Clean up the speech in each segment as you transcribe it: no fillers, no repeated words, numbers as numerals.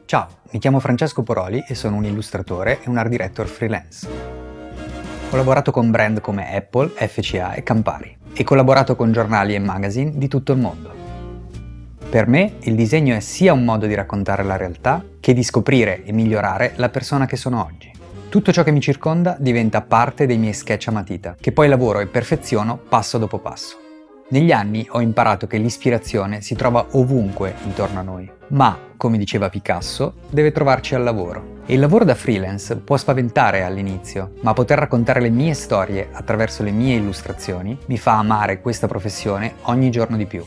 Ciao, mi chiamo Francesco Poroli e sono un illustratore e un art director freelance. Ho lavorato con brand come Apple, FCA e Campari e collaborato con giornali e magazine di tutto il mondo. Per me il disegno è sia un modo di raccontare la realtà che di scoprire e migliorare la persona che sono oggi. Tutto ciò che mi circonda diventa parte dei miei sketch a matita, che poi lavoro e perfeziono passo dopo passo. Negli anni ho imparato che l'ispirazione si trova ovunque intorno a noi, ma, come diceva Picasso, deve trovarci al lavoro. E il lavoro da freelance può spaventare all'inizio, ma poter raccontare le mie storie attraverso le mie illustrazioni mi fa amare questa professione ogni giorno di più.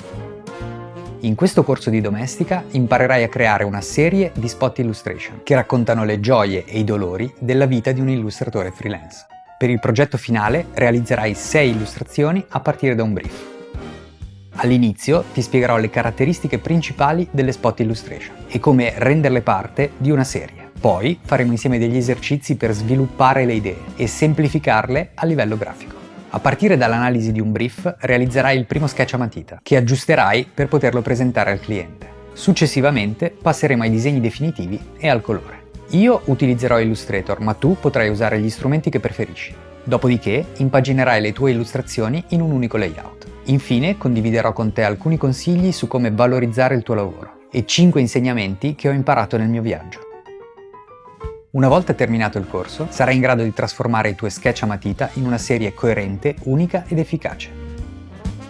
In questo corso di Domestika imparerai a creare una serie di spot illustration che raccontano le gioie e i dolori della vita di un illustratore freelance. Per il progetto finale realizzerai 6 illustrazioni a partire da un brief. All'inizio ti spiegherò le caratteristiche principali delle spot illustration e come renderle parte di una serie. Poi faremo insieme degli esercizi per sviluppare le idee e semplificarle a livello grafico. A partire dall'analisi di un brief realizzerai il primo sketch a matita, che aggiusterai per poterlo presentare al cliente. Successivamente passeremo ai disegni definitivi e al colore. Io utilizzerò Illustrator, ma tu potrai usare gli strumenti che preferisci. Dopodiché impaginerai le tue illustrazioni in un unico layout. Infine condividerò con te alcuni consigli su come valorizzare il tuo lavoro e 5 insegnamenti che ho imparato nel mio viaggio. Una volta terminato il corso, sarai in grado di trasformare i tuoi sketch a matita in una serie coerente, unica ed efficace.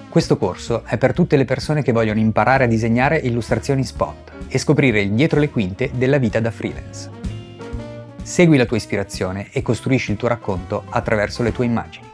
Questo corso è per tutte le persone che vogliono imparare a disegnare illustrazioni spot e scoprire il dietro le quinte della vita da freelance. Segui la tua ispirazione e costruisci il tuo racconto attraverso le tue immagini.